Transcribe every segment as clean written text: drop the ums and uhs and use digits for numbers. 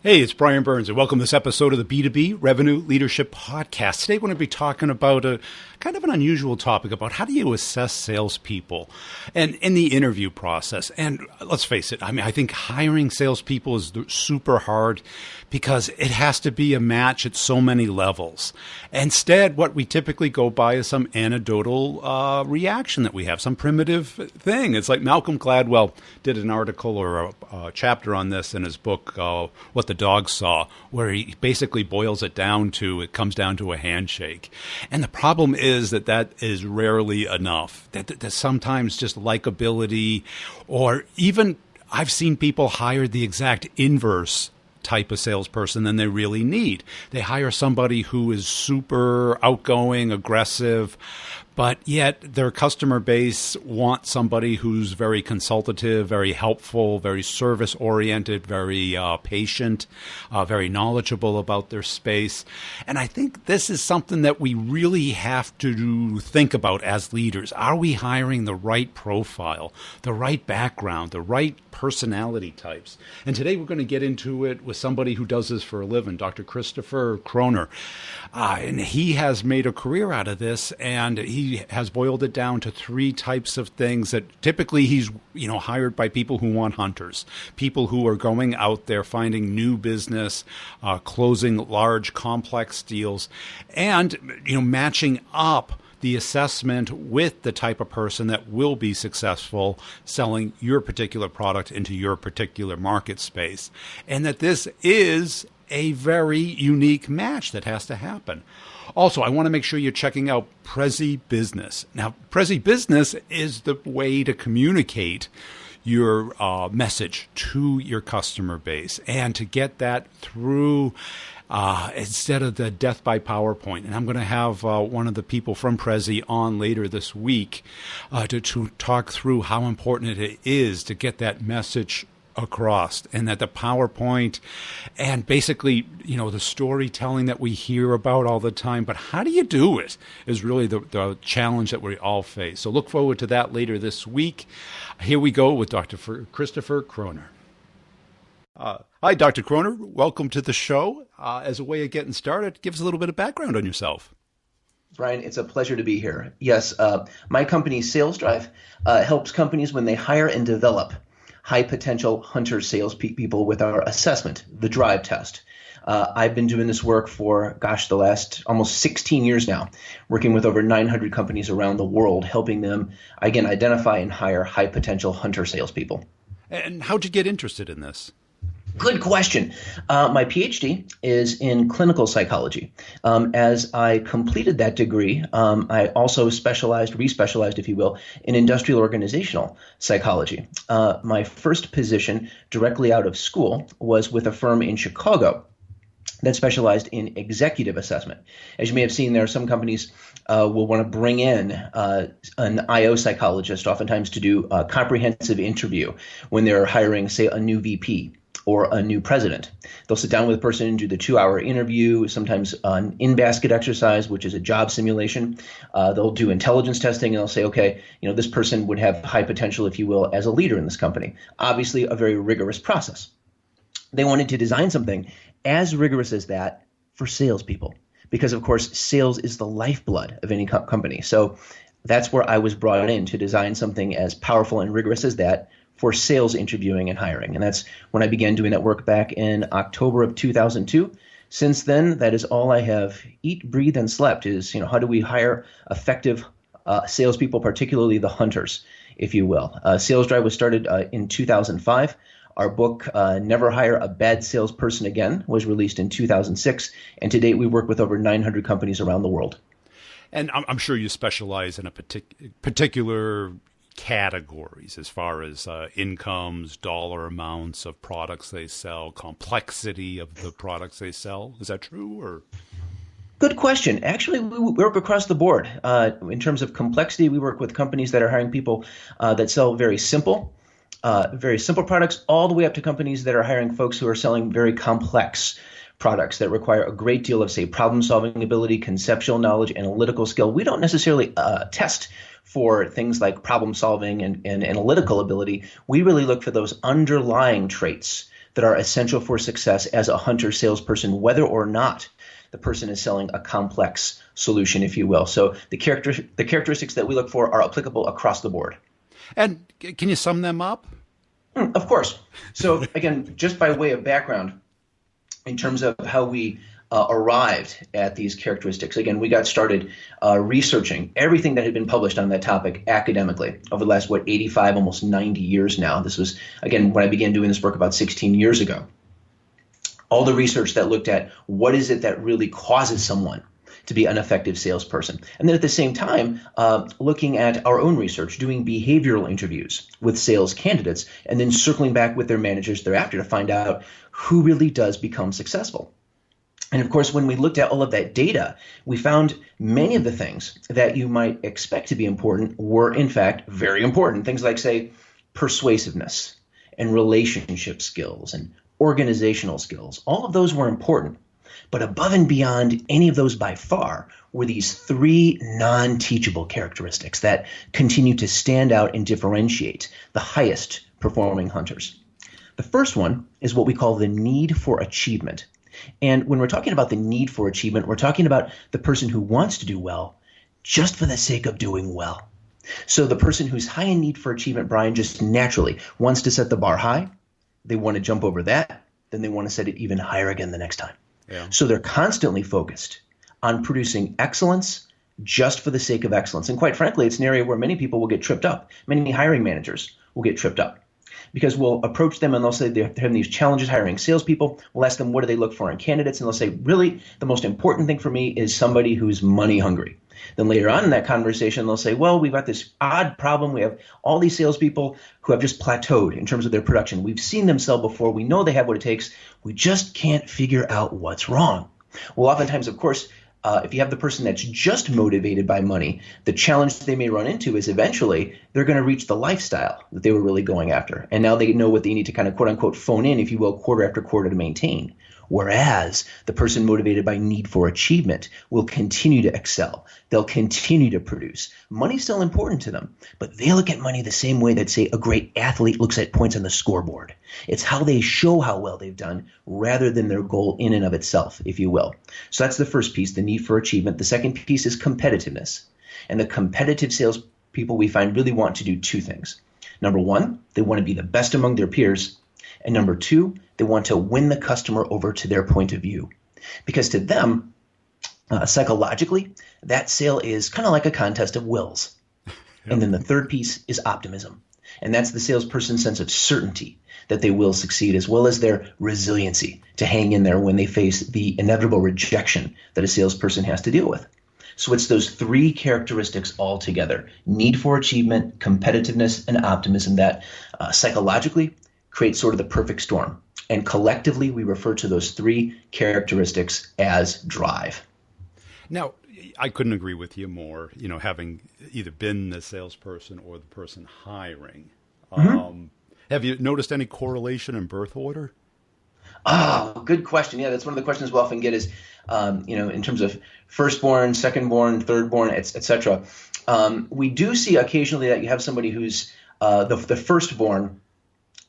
Hey, it's Brian Burns, and welcome to this episode of the B2B Revenue Leadership Podcast. Today, we're going to be talking about a kind of an unusual topic about how do you assess salespeople and in the interview process. And let's face it, I think hiring salespeople is super hard because it has to be a match at so many levels. Instead, what we typically go by is some anecdotal reaction that we have, some primitive thing. It's like Malcolm Gladwell did an article or a chapter on this in his book, What the Dog Saw, where he basically boils it comes down to a handshake. And the problem is that is rarely enough, that sometimes just likability, or even I've seen people hire the exact inverse type of salesperson than they really need. They hire somebody who is super outgoing, aggressive, but yet their customer base wants somebody who's very consultative, very helpful, very service-oriented, very patient, very knowledgeable about their space. And I think this is something that we really have to think about as leaders. Are we hiring the right profile, the right background, the right personality types? And today we're going to get into it with somebody who does this for a living, Dr. Christopher Kroner. And he has made a career out of this, and he has boiled it down to three types of things that typically he's hired by people who want hunters, people who are going out there finding new business, closing large complex deals, and matching up the assessment with the type of person that will be successful selling your particular product into your particular market space. And that this is a very unique match that has to happen. Also, I want to make sure you're checking out Prezi Business. Now, Prezi Business is the way to communicate your message to your customer base and to get that through instead of the death by PowerPoint. And I'm going to have one of the people from Prezi on later this week to talk through how important it is to get that message across, and that the PowerPoint and basically, the storytelling that we hear about all the time, but how do you do it is really the challenge that we all face. So look forward to that later this week. Here we go with Dr. Christopher Kroner. Hi, Dr. Kroner. Welcome to the show. As a way of getting started, give us a little bit of background on yourself. Brian, it's a pleasure to be here. Yes, my company, Sales Drive, helps companies when they hire and develop high potential hunter salespeople with our assessment, the drive test. I've been doing this work for, the last almost 16 years now, working with over 900 companies around the world, helping them, again, identify and hire high potential hunter salespeople. And how'd you get interested in this? Good question. My PhD is in clinical psychology. As I completed that degree, I also respecialized, if you will, in industrial organizational psychology. My first position directly out of school was with a firm in Chicago that specialized in executive assessment. As you may have seen, there are some companies will want to bring in an IO psychologist oftentimes to do a comprehensive interview when they're hiring, say, a new VP or a new president. They'll sit down with a person and do the 2-hour interview, sometimes an in-basket exercise, which is a job simulation. They'll do intelligence testing, and they'll say, okay, this person would have high potential, if you will, as a leader in this company. Obviously, a very rigorous process. They wanted to design something as rigorous as that for salespeople, because, of course, sales is the lifeblood of any company. So that's where I was brought in to design something as powerful and rigorous as that for sales interviewing and hiring. And that's when I began doing that work back in October of 2002. Since then, that is all I have eat, breathe, and slept is, how do we hire effective salespeople, particularly the hunters, if you will. Sales Drive was started in 2005. Our book, Never Hire a Bad Salesperson Again, was released in 2006. And to date, we work with over 900 companies around the world. And I'm sure you specialize in a particular categories as far as incomes, dollar amounts of products they sell, complexity of the products they sell. Is that true? Or Good question. Actually, we work across the board. In terms of complexity, we work with companies that are hiring people that sell very simple products, all the way up to companies that are hiring folks who are selling very complex products that require a great deal of, say, problem-solving ability, conceptual knowledge, analytical skill. We don't necessarily test for things like problem-solving and analytical ability. We really look for those underlying traits that are essential for success as a hunter salesperson, whether or not the person is selling a complex solution, if you will. So the characteristics that we look for are applicable across the board. And can you sum them up? Of course. So again, just by way of background, in terms of how we arrived at these characteristics, again, we got started researching everything that had been published on that topic academically over the last, 85, almost 90 years now. This was, again, when I began doing this work about 16 years ago. All the research that looked at what is it that really causes someone to be an effective salesperson. And then at the same time, looking at our own research, doing behavioral interviews with sales candidates, and then circling back with their managers thereafter to find out who really does become successful. And of course, when we looked at all of that data, we found many of the things that you might expect to be important were in fact very important. Things like, say, persuasiveness and relationship skills and organizational skills. All of those were important. But above and beyond any of those by far were these three non-teachable characteristics that continue to stand out and differentiate the highest performing hunters. The first one is what we call the need for achievement. And when we're talking about the need for achievement, we're talking about the person who wants to do well just for the sake of doing well. So the person who's high in need for achievement, Brian, just naturally wants to set the bar high. They want to jump over that. Then they want to set it even higher again the next time. Yeah. So they're constantly focused on producing excellence just for the sake of excellence. And quite frankly, it's an area where many people will get tripped up. Many hiring managers will get tripped up because we'll approach them and they'll say they're having these challenges hiring salespeople. We'll ask them, what do they look for in candidates? And they'll say, really, the most important thing for me is somebody who's money hungry. Then later on in that conversation, they'll say, well, we've got this odd problem. We have all these salespeople who have just plateaued in terms of their production. We've seen them sell before. We know they have what it takes. We just can't figure out what's wrong. Well, oftentimes, of course, if you have the person that's just motivated by money, the challenge they may run into is eventually they're going to reach the lifestyle that they were really going after. And now they know what they need to kind of quote unquote phone in, if you will, quarter after quarter to maintain. Whereas the person motivated by need for achievement will continue to excel. They'll continue to produce. Money's still important to them, but they look at money the same way that, say, a great athlete looks at points on the scoreboard. It's how they show how well they've done rather than their goal in and of itself, if you will. So that's the first piece, the need for achievement. The second piece is competitiveness. And the competitive salespeople we find really want to do two things. Number one, they want to be the best among their peers. And number two, they want to win the customer over to their point of view. Because to them, psychologically, that sale is kind of like a contest of wills. Yep. And then the third piece is optimism. And that's the salesperson's sense of certainty that they will succeed, as well as their resiliency to hang in there when they face the inevitable rejection that a salesperson has to deal with. So it's those three characteristics all together: need for achievement, competitiveness, and optimism that psychologically create sort of the perfect storm. And collectively, we refer to those three characteristics as drive. Now, I couldn't agree with you more, having either been the salesperson or the person hiring. Mm-hmm. Have you noticed any correlation in birth order? Oh, good question. Yeah, that's one of the questions we often get is, in terms of firstborn, secondborn, thirdborn, et cetera. We do see occasionally that you have somebody who's the firstborn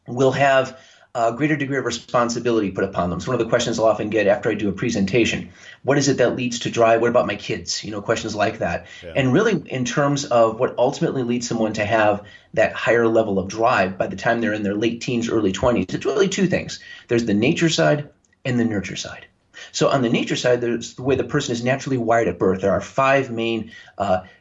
will have a greater degree of responsibility put upon them. It's one of the questions I'll often get after I do a presentation. What is it that leads to drive? What about my kids? Questions like that. Yeah. And really in terms of what ultimately leads someone to have that higher level of drive by the time they're in their late teens, early 20s, it's really two things. There's the nature side and the nurture side. So on the nature side, there's the way the person is naturally wired at birth. There are five main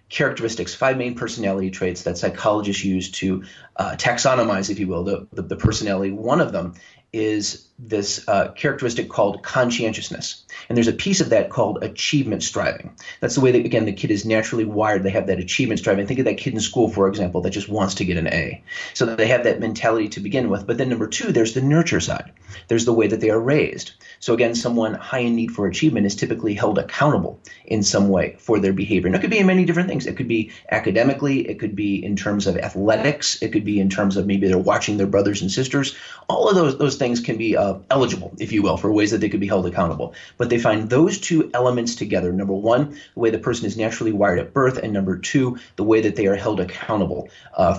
characteristics, five main personality traits that psychologists use to taxonomize, if you will, the personality. One of them is this characteristic called conscientiousness. And there's a piece of that called achievement striving. That's the way that, again, the kid is naturally wired. They have that achievement striving. Think of that kid in school, for example, that just wants to get an A. So that they have that mentality to begin with. But then number two, there's the nurture side. There's the way that they are raised. So again, someone high in need for achievement is typically held accountable in some way for their behavior. And it could be in many different things. It could be academically. It could be in terms of athletics. It could be in terms of maybe they're watching their brothers and sisters. All of those things can be eligible, if you will, for ways that they could be held accountable. But they find those two elements together. Number one, the way the person is naturally wired at birth, and number two, the way that they are held accountable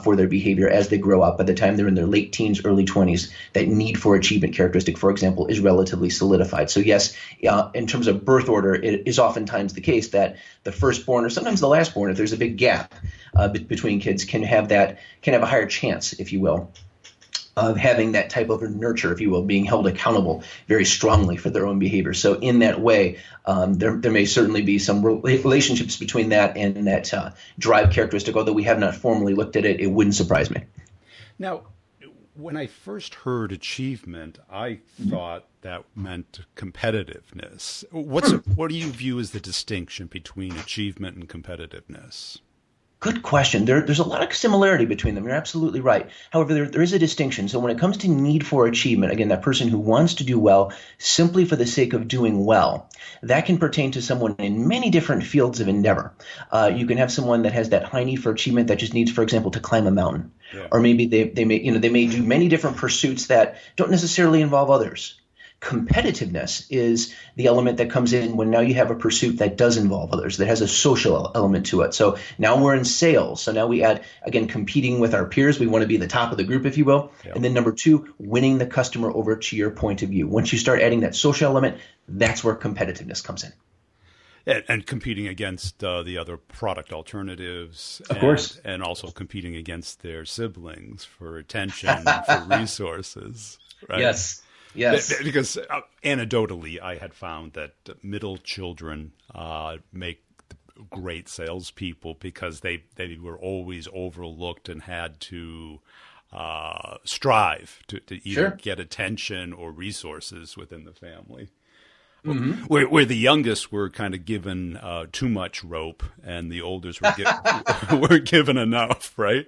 for their behavior as they grow up. By the time they're in their late teens, early 20s, that need for achievement characteristic, for example, is relatively solidified. So yes, in terms of birth order, it is oftentimes the case that the firstborn or sometimes the lastborn, if there's a big gap between kids, can have a higher chance, if you will, of having that type of nurture, if you will, being held accountable very strongly for their own behavior. So in that way, there may certainly be some relationships between that and that drive characteristic. Although we have not formally looked at it, it wouldn't surprise me. Now, when I first heard achievement, I thought that meant competitiveness. What do you view as the distinction between achievement and competitiveness? Good question. There's a lot of similarity between them. You're absolutely right. However, there is a distinction. So when it comes to need for achievement, again, that person who wants to do well simply for the sake of doing well, that can pertain to someone in many different fields of endeavor. You can have someone that has that high need for achievement that just needs, for example, to climb a mountain. Yeah. Or maybe they may do many different pursuits that don't necessarily involve others. Competitiveness is the element that comes in when now you have a pursuit that does involve others, that has a social element to it. So now we're in sales. So now we add, again, competing with our peers. We want to be the top of the group, if you will. Yep. And then number two, winning the customer over to your point of view. Once you start adding that social element, that's where competitiveness comes in. And competing against the other product alternatives. Of course. And also competing against their siblings for attention, for resources. Right? Yes. Because anecdotally, I had found that middle children make great salespeople because they were always overlooked and had to strive to either get attention or resources within the family. Mm-hmm. Where the youngest were kind of given too much rope and the oldest were given enough, right?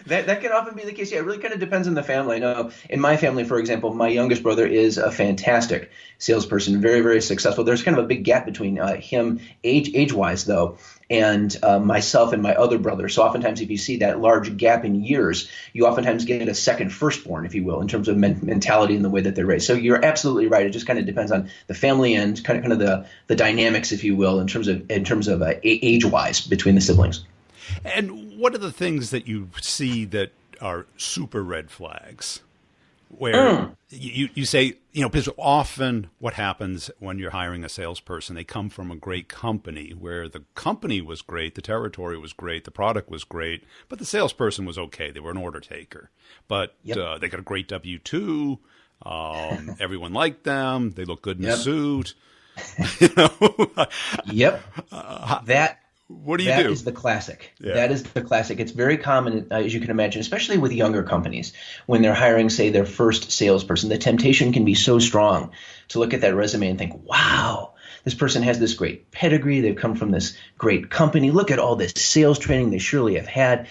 That can often be the case. Yeah, it really kind of depends on the family. I know in my family, for example, my youngest brother is a fantastic salesperson, very, very successful. There's kind of a big gap between him age-wise, though, and myself and my other brother. So oftentimes if you see that large gap in years, you oftentimes get a second firstborn, if you will, in terms of mentality and the way that they're raised. So you're absolutely right. It just kind of depends on the family and kind of the dynamics, if you will, in terms of age-wise between the siblings. And what are the things that you see that are super red flags? Where you say, because often what happens when you're hiring a salesperson, they come from a great company where the company was great, the territory was great, the product was great, but the salesperson was okay. They were an order taker. But they got a great W-2. Everyone liked them. They look good in a suit. What do you do? That is the classic. Yeah. That is the classic. It's very common, as you can imagine, especially with younger companies, when they're hiring, say, their first salesperson. The temptation can be so strong to look at that resume and think, wow, this person has this great pedigree. They've come from this great company. Look at all this sales training they surely have had.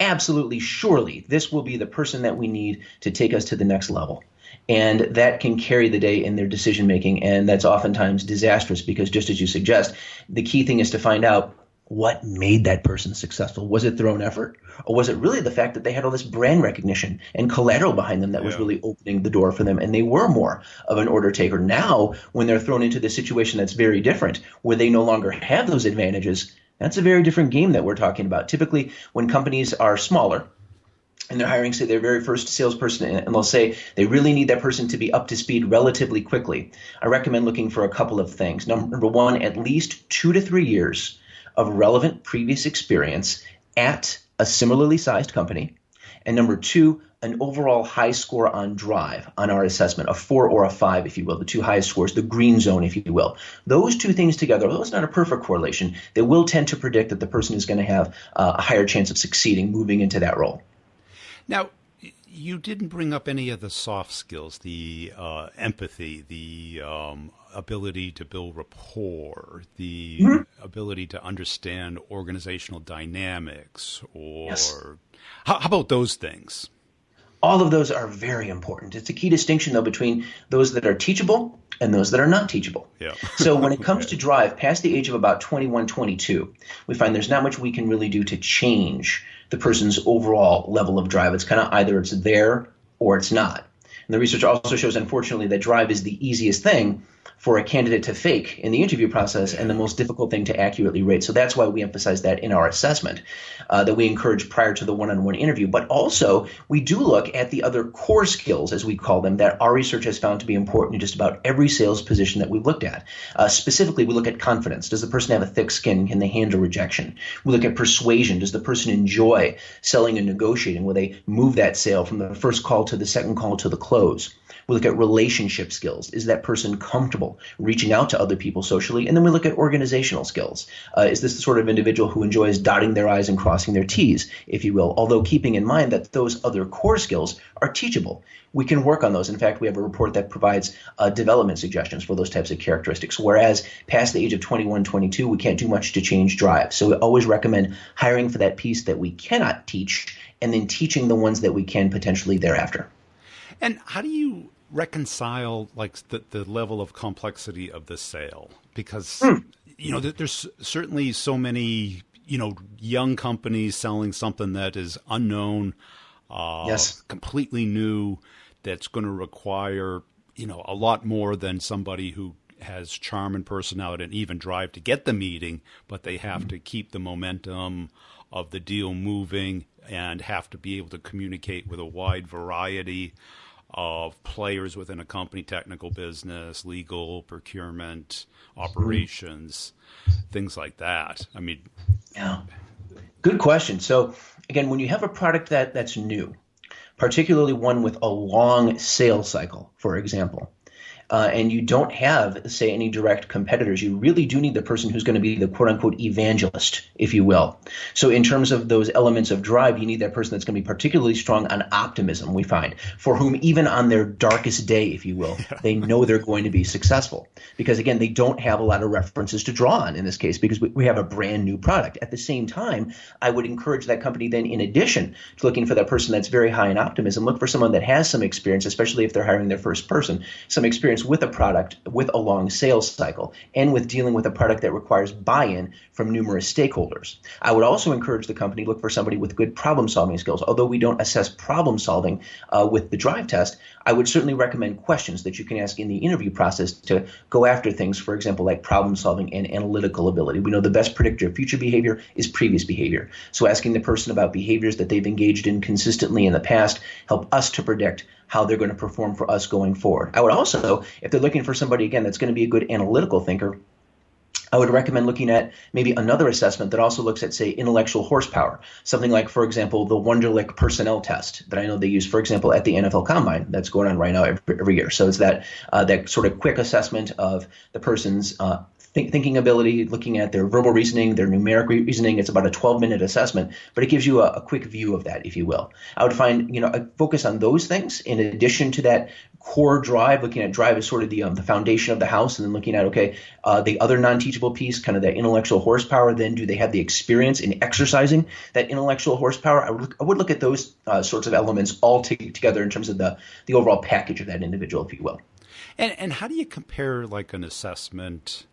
Absolutely, surely, this will be the person that we need to take us to the next level. And that can carry the day in their decision making. And that's oftentimes disastrous because, just as you suggest, the key thing is to find out what made that person successful. Was it their own effort? Or was it really the fact that they had all this brand recognition and collateral behind them that was really opening the door for them, and they were more of an order taker? Now, when they're thrown into this situation that's very different, where they no longer have those advantages, that's a very different game that we're talking about. Typically, when companies are smaller, and they're hiring, say, their very first salesperson, and they'll say they really need that person to be up to speed relatively quickly, I recommend looking for a couple of things. Number one, at least 2 to 3 years of relevant previous experience at a similarly sized company. And number two, an overall high score on drive on our assessment, a 4 or a 5, if you will, the two highest scores, the green zone, if you will. Those two things together, although it's not a perfect correlation, they will tend to predict that the person is going to have a higher chance of succeeding moving into that role. Now, you didn't bring up any of the soft skills, the empathy, the ability to build rapport, the ability to understand organizational dynamics, or how about those things? All of those are very important. It's a key distinction, though, between those that are teachable and those that are not teachable. Yeah. So when it comes to drive, past the age of about 21, 22, we find there's not much we can really do to change the person's overall level of drive. It's kind of either it's there or it's not. And the research also shows, unfortunately, that drive is the easiest thing for a candidate to fake in the interview process and the most difficult thing to accurately rate. So that's why we emphasize that in our assessment, that we encourage prior to the one-on-one interview. But also, we do look at the other core skills, as we call them, that our research has found to be important in just about every sales position that we've looked at. Specifically, we look at confidence. Does the person have a thick skin? Can they handle rejection? We look at persuasion. Does the person enjoy selling and negotiating? Will they move that sale from the first call to the second call to the close? We look at relationship skills. Is that person comfortable reaching out to other people socially? And then we look at organizational skills. Is this the sort of individual who enjoys dotting their I's and crossing their T's, if you will? Although keeping in mind that those other core skills are teachable. We can work on those. In fact, we have a report that provides development suggestions for those types of characteristics. Whereas past the age of 21, 22, we can't do much to change drive. So we always recommend hiring for that piece that we cannot teach and then teaching the ones that we can potentially thereafter. And how do you reconcile like the level of complexity of the sale? Because, there's certainly so many, young companies selling something that is unknown, completely new, that's going to require, a lot more than somebody who has charm and personality and even drive to get the meeting, but they have to keep the momentum of the deal moving and have to be able to communicate with a wide variety of players within a company, technical business, legal, procurement, operations, things like that. I mean, yeah, good question. So again, when you have a product that's new, particularly one with a long sales cycle, for example, and you don't have, say, any direct competitors, you really do need the person who's going to be the quote-unquote evangelist, if you will. So in terms of those elements of drive, you need that person that's going to be particularly strong on optimism, we find, for whom even on their darkest day, if you will, they know they're going to be successful. Because, again, they don't have a lot of references to draw on in this case because we have a brand new product. At the same time, I would encourage that company then, in addition to looking for that person that's very high in optimism, look for someone that has some experience, especially if they're hiring their first person, some experience with a product with a long sales cycle and with dealing with a product that requires buy-in from numerous stakeholders. I would also encourage the company to look for somebody with good problem-solving skills. Although we don't assess problem-solving with the drive test, I would certainly recommend questions that you can ask in the interview process to go after things, for example, like problem-solving and analytical ability. We know the best predictor of future behavior is previous behavior. So asking the person about behaviors that they've engaged in consistently in the past help us to predict how they're going to perform for us going forward. I would also, if they're looking for somebody, again, that's going to be a good analytical thinker, I would recommend looking at maybe another assessment that also looks at, say, intellectual horsepower. Something like, for example, the Wonderlic personnel test that I know they use, for example, at the NFL Combine that's going on right now every year. So it's that sort of quick assessment of the person's thinking ability, looking at their verbal reasoning, their numeric reasoning. It's about a 12-minute assessment, but it gives you a quick view of that, if you will. I would find, a focus on those things in addition to that core drive, looking at drive as sort of the foundation of the house, and then looking at, the other non-teachable piece, kind of that intellectual horsepower. Then do they have the experience in exercising that intellectual horsepower? I would look at those sorts of elements all together in terms of the overall package of that individual, if you will. And how do you compare like an assessment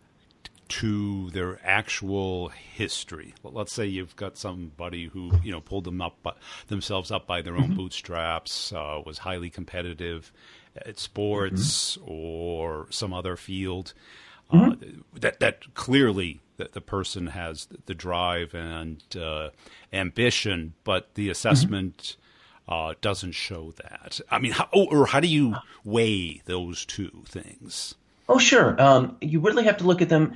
to their actual history? Well, let's say you've got somebody who pulled themselves up by their own bootstraps, was highly competitive at sports or some other field. That clearly that the person has the drive and ambition, but the assessment doesn't show that. I mean, how do you weigh those two things? Oh, sure. You really have to look at them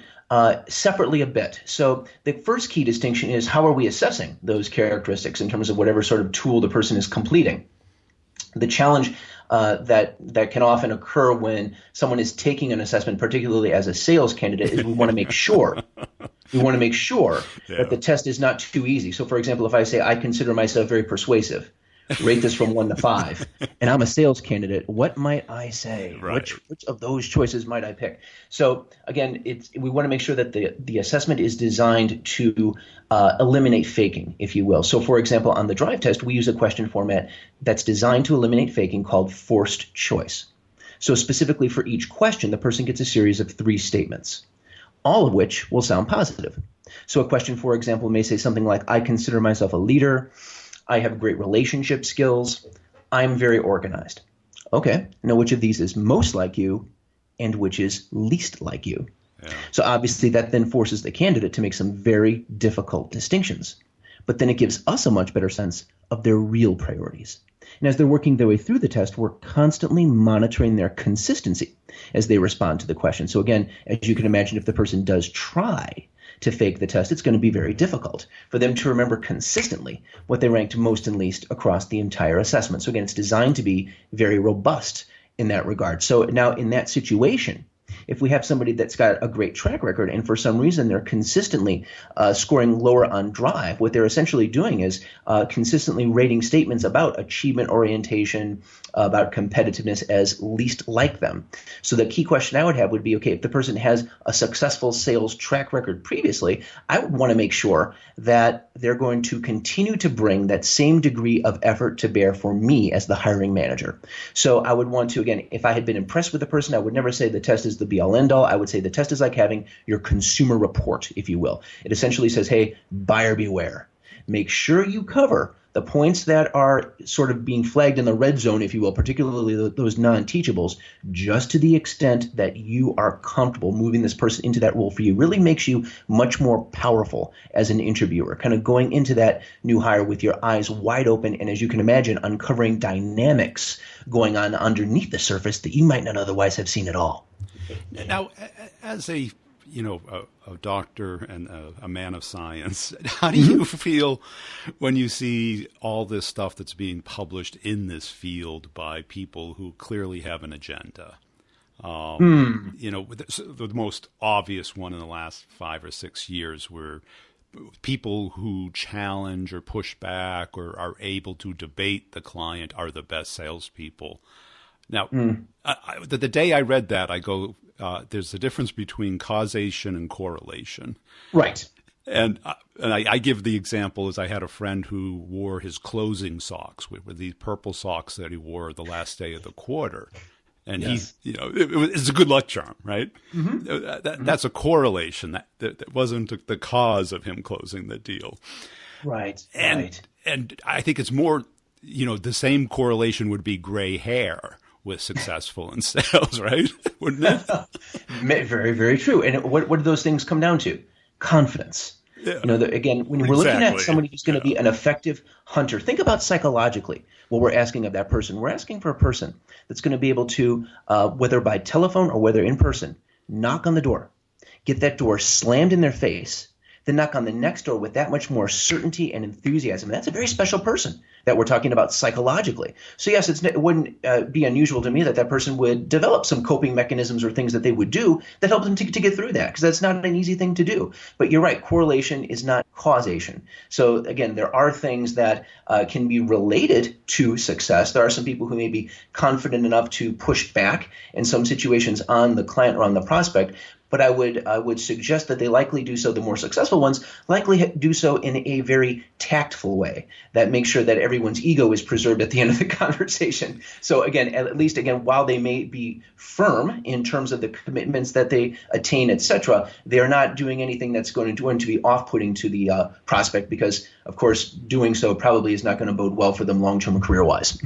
separately a bit. So the first key distinction is, how are we assessing those characteristics in terms of whatever sort of tool the person is completing? The challenge that can often occur when someone is taking an assessment, particularly as a sales candidate, is we want to make sure. That the test is not too easy. So, for example, if I say I consider myself very persuasive, rate this from 1 to 5, and I'm a sales candidate, what might I say? Right. Which of those choices might I pick? So again, we want to make sure that the assessment is designed to eliminate faking, if you will. So for example, on the drive test, we use a question format that's designed to eliminate faking called forced choice. So specifically for each question, the person gets a series of 3 statements, all of which will sound positive. So a question, for example, may say something like, I consider myself a leader, I have great relationship skills, I'm very organized. Okay, now which of these is most like you and which is least like you? Yeah. So obviously that then forces the candidate to make some very difficult distinctions. But then it gives us a much better sense of their real priorities. And as they're working their way through the test, we're constantly monitoring their consistency as they respond to the question. So again, as you can imagine, if the person does try to fake the test, it's going to be very difficult for them to remember consistently what they ranked most and least across the entire assessment. So again, it's designed to be very robust in that regard. So now in that situation, if we have somebody that's got a great track record and for some reason they're consistently scoring lower on drive, what they're essentially doing is consistently rating statements about achievement orientation, about competitiveness as least like them. So the key question I would have would be, okay, if the person has a successful sales track record previously, I would want to make sure that they're going to continue to bring that same degree of effort to bear for me as the hiring manager. So I would want to, again, if I had been impressed with the person, I would never say the test is the be-all end-all. I would say the test is like having your consumer report, if you will. It essentially says, hey, buyer beware. Make sure you cover the points that are sort of being flagged in the red zone, if you will, particularly those non-teachables, just to the extent that you are comfortable moving this person into that role for you really makes you much more powerful as an interviewer, kind of going into that new hire with your eyes wide open and, as you can imagine, uncovering dynamics going on underneath the surface that you might not otherwise have seen at all. Now, as a doctor and a man of science, how do you feel when you see all this stuff that's being published in this field by people who clearly have an agenda? You know, the most obvious one in the last 5 or 6 years were people who challenge or push back or are able to debate the client are the best salespeople. Now, the day I read that, I go, there's a difference between causation and correlation. Right. And I give the example as I had a friend who wore his closing socks with these purple socks that he wore the last day of the quarter. And yes. It's a good luck charm, right? Mm-hmm. That's a correlation. That wasn't the cause of him closing the deal. Right. And I think it's more, the same correlation would be gray hair with successful in sales, right? Wouldn't it? Very, very true. And what do those things come down to? Confidence. Yeah. Again, when we're looking at somebody who's going to be an effective hunter, think about psychologically what we're asking of that person. We're asking for a person that's going to be able to, whether by telephone or whether in person, knock on the door, get that door slammed in their face, then knock on the next door with that much more certainty and enthusiasm. And that's a very special person that we're talking about psychologically. So yes, it wouldn't be unusual to me that person would develop some coping mechanisms or things that they would do that help them to get through that, because that's not an easy thing to do. But you're right, correlation is not causation. So again, there are things that can be related to success. There are some people who may be confident enough to push back in some situations on the client or on the prospect, but I would suggest that they likely do so, the more successful ones likely do so in a very tactful way that makes sure that everyone's ego is preserved at the end of the conversation. So again, at least while they may be firm in terms of the commitments that they attain, etc., they're not doing anything that's going to be off-putting to the prospect, because, of course, doing so probably is not going to bode well for them long-term career-wise.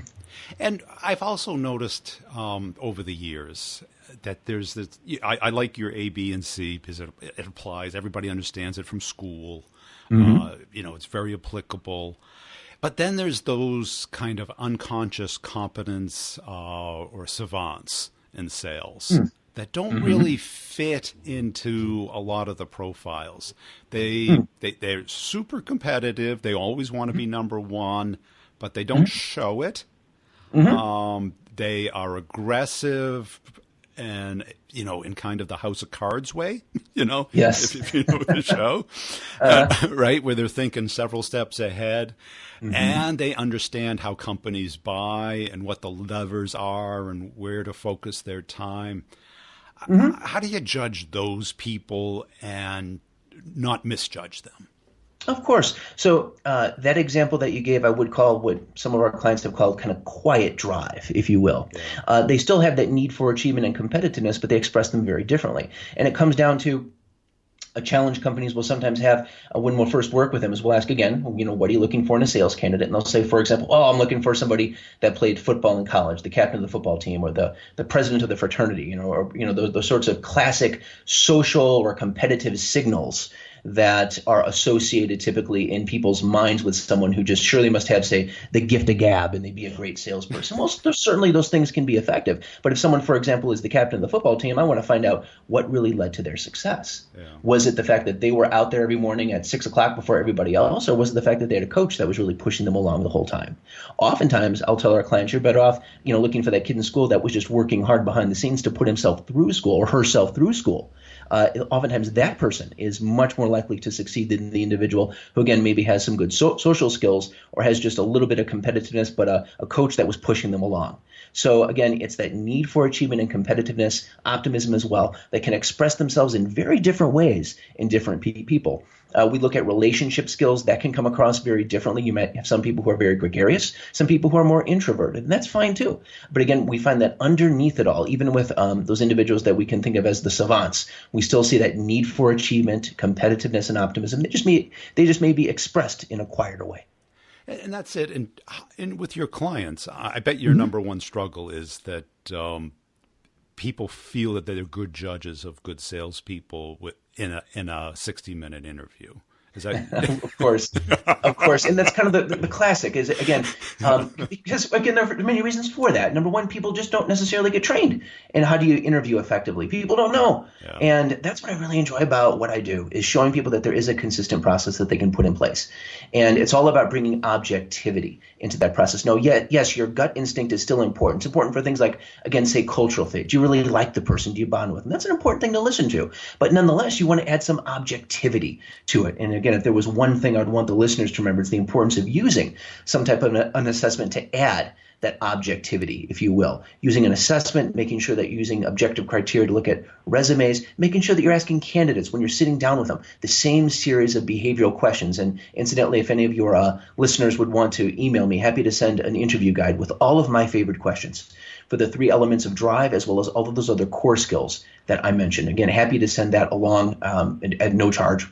And I've also noticed over the years that there's this, I like your A, B, and C because it applies. Everybody understands it from school. Mm-hmm. It's very applicable. But then there's those kind of unconscious competence or savants in sales that don't really fit into a lot of the profiles. They're super competitive. They always want to be number one, but they don't show it. Mm-hmm. They are aggressive and, in kind of the House of Cards way, yes. if you know the show, right, where they're thinking several steps ahead, and they understand how companies buy and what the levers are and where to focus their time. How do you judge those people and not misjudge them? Of course. So that example that you gave, I would call what some of our clients have called kind of quiet drive, if you will. They still have that need for achievement and competitiveness, but they express them very differently. And it comes down to challenge companies will sometimes have when we'll first work with them is we'll ask again, what are you looking for in a sales candidate? And they'll say, for example, I'm looking for somebody that played football in college, the captain of the football team, or the president of the fraternity, or those sorts of classic social or competitive signals that are associated typically in people's minds with someone who just surely must have, say, the gift of gab and they'd be a great salesperson. Well, certainly those things can be effective. But if someone, for example, is the captain of the football team, I want to find out what really led to their success. Yeah. Was it the fact that they were out there every morning at 6 o'clock before everybody else, or was it the fact that they had a coach that was really pushing them along the whole time? Oftentimes, I'll tell our clients, you're better off, looking for that kid in school that was just working hard behind the scenes to put himself through school or herself through school. Oftentimes that person is much more likely to succeed than the individual who, again, maybe has some good social skills or has just a little bit of competitiveness, but a coach that was pushing them along. So again, it's that need for achievement and competitiveness, optimism as well, that can express themselves in very different ways in different people. We look at relationship skills that can come across very differently. You might have some people who are very gregarious, some people who are more introverted, and that's fine too. But again, we find that underneath it all, even with those individuals that we can think of as the savants, we still see that need for achievement, competitiveness, and optimism. They just may be expressed in a quieter way. And that's it. And with your clients, I bet your number one struggle is that people feel that they're good judges of good salespeople in a 60-minute interview. Is that of course, and that's kind of the classic. Is again because again there are many reasons for that. Number one, people just don't necessarily get trained in how do you interview effectively. People don't know, and that's what I really enjoy about what I do is showing people that there is a consistent process that they can put in place, and it's all about bringing objectivity into that process. No, yes, your gut instinct is still important. It's important for things like, again, say cultural fit. Do you really like the person? Do you bond with them? That's an important thing to listen to, but nonetheless, you want to add some objectivity to it. And again, if there was one thing I'd want the listeners to remember, it's the importance of using some type of an assessment to add that objectivity, if you will. Using an assessment, making sure that you're using objective criteria to look at resumes, making sure that you're asking candidates when you're sitting down with them the same series of behavioral questions. And incidentally, if any of your listeners would want to email me, happy to send an interview guide with all of my favorite questions for the 3 elements of drive, as well as all of those other core skills that I mentioned. Again, happy to send that along at no charge.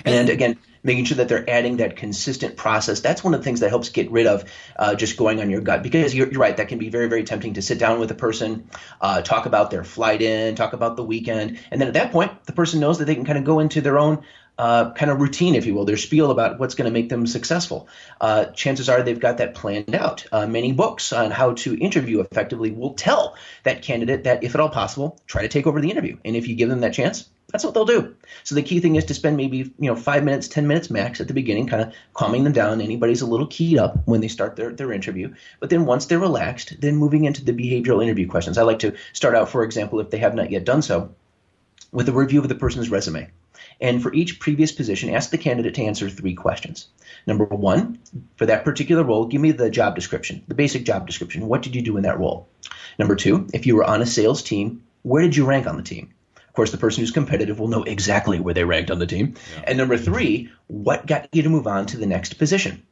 And again, making sure that they're adding that consistent process. That's one of the things that helps get rid of just going on your gut, because you're right. That can be very, very tempting to sit down with a person, talk about their flight in, talk about the weekend. And then at that point, the person knows that they can kind of go into their own kind of routine, if you will, their spiel about what's going to make them successful. Chances are they've got that planned out. Many books on how to interview effectively will tell that candidate that, if at all possible, try to take over the interview. And if you give them that chance, that's what they'll do. So the key thing is to spend maybe 5 minutes, 10 minutes max at the beginning, kind of calming them down. Anybody's a little keyed up when they start their interview. But then once they're relaxed, then moving into the behavioral interview questions. I like to start out, for example, if they have not yet done so, with a review of the person's resume. And for each previous position, ask the candidate to answer 3 questions. Number 1, for that particular role, give me the job description, the basic job description. What did you do in that role? Number 2, if you were on a sales team, where did you rank on the team? Of course, the person who's competitive will know exactly where they ranked on the team. Yeah. And number 3, what got you to move on to the next position?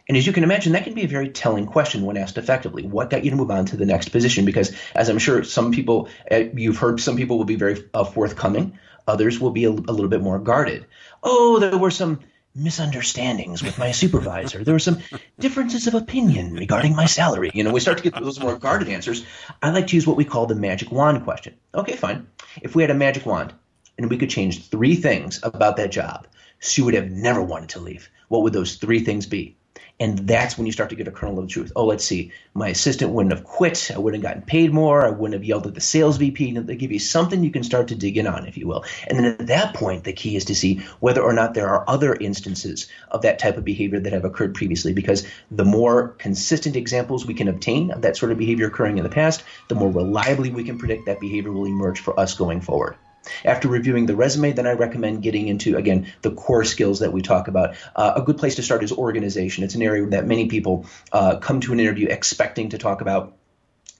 And as you can imagine, that can be a very telling question when asked effectively. What got you to move on to the next position? Because as I'm sure some people, you've heard, some people will be very forthcoming. Others will be a little bit more guarded. Oh, there were some misunderstandings with my supervisor. There were some differences of opinion regarding my salary. We start to get those more guarded answers. I like to use what we call the magic wand question. Okay, fine. If we had a magic wand and we could change 3 things about that job, Sue would have never wanted to leave. What would those 3 things be? And that's when you start to get a kernel of the truth. Oh, let's see. My assistant wouldn't have quit. I wouldn't have gotten paid more. I wouldn't have yelled at the sales VP. They give you something you can start to dig in on, if you will. And then at that point, the key is to see whether or not there are other instances of that type of behavior that have occurred previously. Because the more consistent examples we can obtain of that sort of behavior occurring in the past, the more reliably we can predict that behavior will emerge for us going forward. After reviewing the resume, then I recommend getting into, again, the core skills that we talk about. A good place to start is organization. It's an area that many people come to an interview expecting to talk about.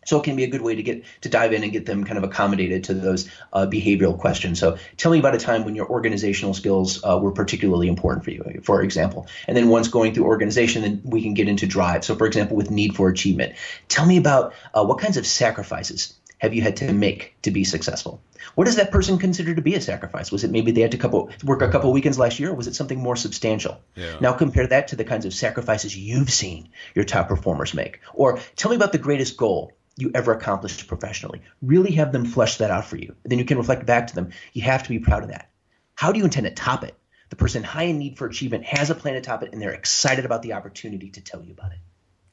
So it can be a good way to dive in and get them kind of accommodated to those behavioral questions. So tell me about a time when your organizational skills were particularly important for you, for example. And then once going through organization, then we can get into drive. So for example, with need for achievement, tell me about what kinds of sacrifices have you had to make to be successful? What does that person consider to be a sacrifice? Was it maybe they had to work a couple weekends last year, or was it something more substantial? Yeah. Now compare that to the kinds of sacrifices you've seen your top performers make. Or tell me about the greatest goal you ever accomplished professionally. Really have them flesh that out for you. Then you can reflect back to them. You have to be proud of that. How do you intend to top it? The person high in need for achievement has a plan to top it, and they're excited about the opportunity to tell you about it.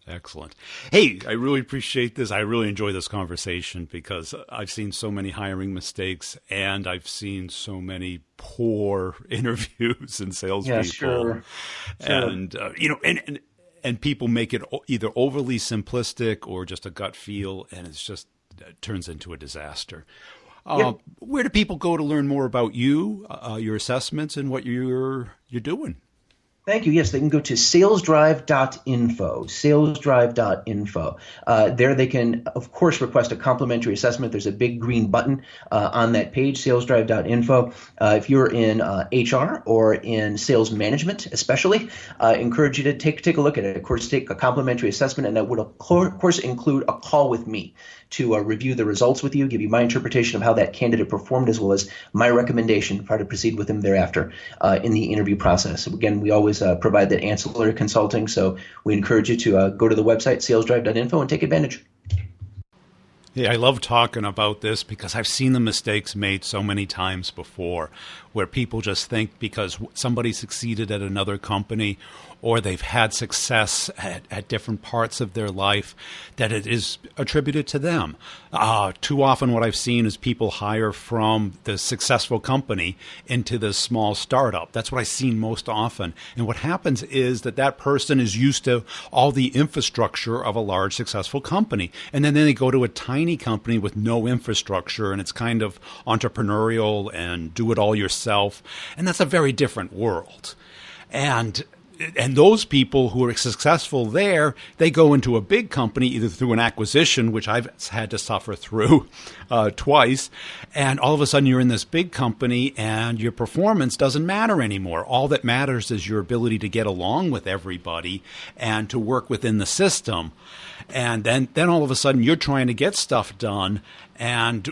Excellent. Hey, I really appreciate this. I really enjoy this conversation because I've seen so many hiring mistakes and I've seen so many poor interviews and salespeople. Yeah, sure. And, and people make it either overly simplistic or just a gut feel, and it turns into a disaster. Where do people go to learn more about you, your assessments, and what you're doing? Thank you. Yes, they can go to salesdrive.info, salesdrive.info. There they can, of course, request a complimentary assessment. There's a big green button on that page, salesdrive.info. If you're in HR or in sales management especially, I encourage you to take a look at it. Of course, take a complimentary assessment, and that would, of course, include a call with me to review the results with you, give you my interpretation of how that candidate performed, as well as my recommendation for how to proceed with them thereafter in the interview process. Again, we always provide that ancillary consulting, so we encourage you to go to the website, salesdrive.info, and take advantage. Yeah, I love talking about this because I've seen the mistakes made so many times before where people just think because somebody succeeded at another company or they've had success at different parts of their life that it is attributed to them. Too often what I've seen is people hire from the successful company into the small startup. That's what I've seen most often. And what happens is that person is used to all the infrastructure of a large successful company. And then they go to a tiny company with no infrastructure, and it's kind of entrepreneurial and do it all yourself. And that's a very different world. And those people who are successful there, they go into a big company either through an acquisition, which I've had to suffer through twice, and all of a sudden you're in this big company and your performance doesn't matter anymore. All that matters is your ability to get along with everybody and to work within the system. And then all of a sudden you're trying to get stuff done, and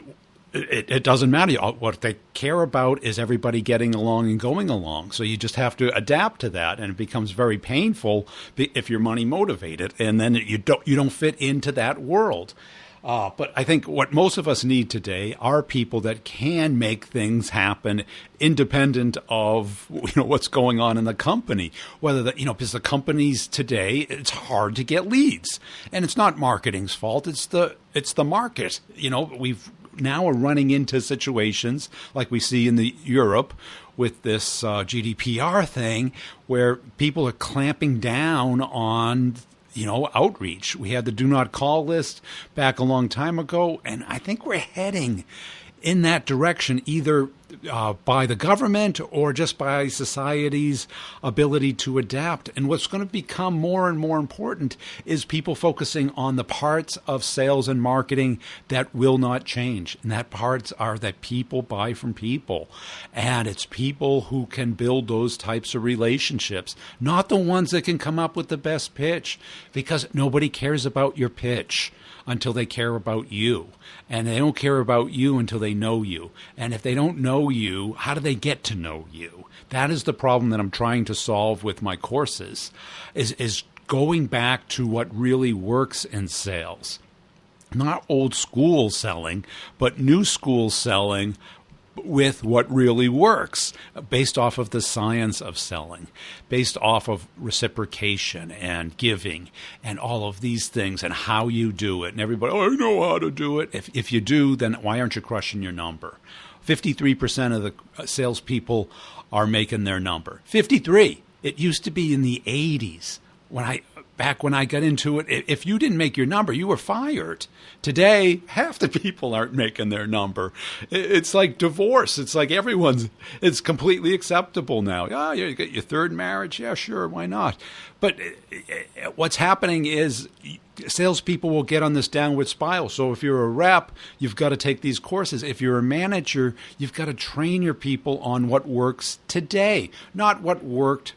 it doesn't matter. What they care about is everybody getting along and going along. So you just have to adapt to that, and it becomes very painful if you're money motivated, and then you don't fit into that world. But I think what most of us need today are people that can make things happen independent of what's going on in the company. Whether because the companies today, it's hard to get leads, and it's not marketing's fault. It's the market. We've now are running into situations like we see in Europe with this GDPR thing where people are clamping down on outreach. We had the do not call list back a long time ago, and I think we're heading in that direction, either by the government or just by society's ability to adapt. And what's going to become more and more important is people focusing on the parts of sales and marketing that will not change. And that parts are that people buy from people. And it's people who can build those types of relationships, not the ones that can come up with the best pitch, because nobody cares about your pitch until they care about you. And they don't care about you until they know you. And if they don't know you, how do they get to know you? That is the problem that I'm trying to solve with my courses, is going back to what really works in sales. Not old school selling, but new school selling with what really works, based off of the science of selling, based off of reciprocation and giving and all of these things and how you do it. And everybody, I know how to do it. If you do, then why aren't you crushing your number? 53% of the salespeople are making their number. 53. It used to be in the 80s. Back when I got into it, if you didn't make your number, you were fired. Today, half the people aren't making their number. It's like divorce. It's like it's completely acceptable now. Yeah, you get your third marriage. Yeah, sure, why not? But what's happening is salespeople will get on this downward spiral. So if you're a rep, you've got to take these courses. If you're a manager, you've got to train your people on what works today, not what worked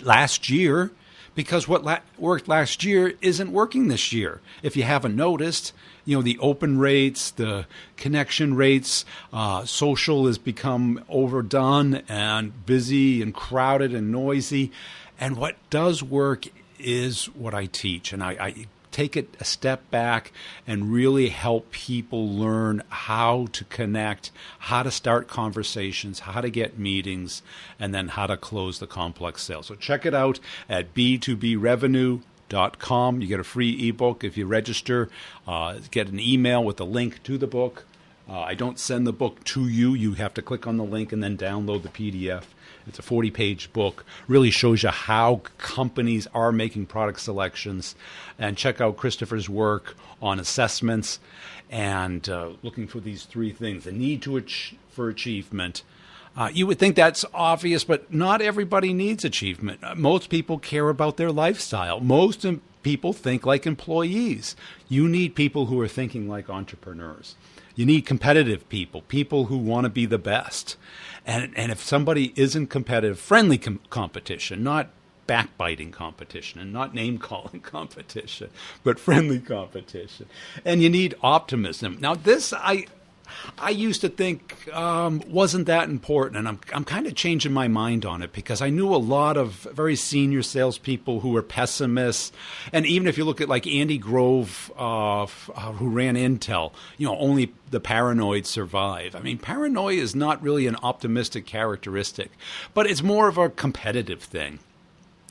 last year. because what worked last year isn't working this year. If you haven't noticed, the open rates, the connection rates, social has become overdone and busy and crowded and noisy. And what does work is what I teach. And I take it a step back and really help people learn how to connect, how to start conversations, how to get meetings, and then how to close the complex sale. So check it out at b2brevenue.com. You get a free ebook if you register. Get an email with a link to the book. I don't send the book to you. You have to click on the link and then download the PDF. It's a 40-page book. Really shows you how companies are making product selections. And check out Christopher's work on assessments and looking for these three things. The need for achievement. You would think that's obvious, but not everybody needs achievement. Most people care about their lifestyle. Most people think like employees. You need people who are thinking like entrepreneurs. You need competitive people, people who want to be the best. And if somebody isn't competitive, friendly competition, not backbiting competition and not name-calling competition, but friendly competition. And you need optimism. Now, this I used to think wasn't that important, and I'm kind of changing my mind on it because I knew a lot of very senior salespeople who were pessimists, and even if you look at like Andy Grove, who ran Intel, only the paranoid survive. I mean, paranoia is not really an optimistic characteristic, but it's more of a competitive thing.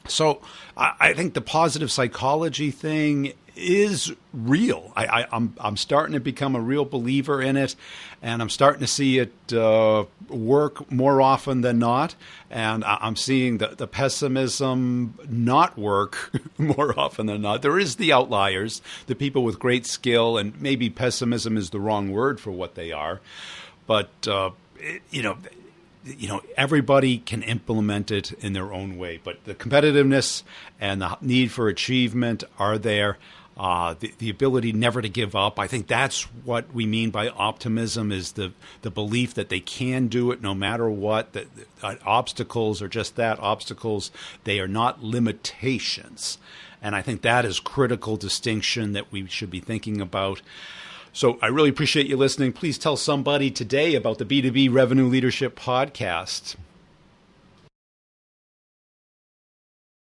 So I think the positive psychology thing is real. I'm starting to become a real believer in it, and I'm starting to see it work more often than not. And I'm seeing the pessimism not work more often than not. There is the outliers, the people with great skill, and maybe pessimism is the wrong word for what they are. But, everybody can implement it in their own way. But the competitiveness and the need for achievement are there. The ability never to give up. I think that's what we mean by optimism, is the belief that they can do it no matter what, that obstacles are just that, obstacles. They are not limitations. And I think that is critical distinction that we should be thinking about. So I really appreciate you listening. Please tell somebody today about the B2B Revenue Leadership Podcast.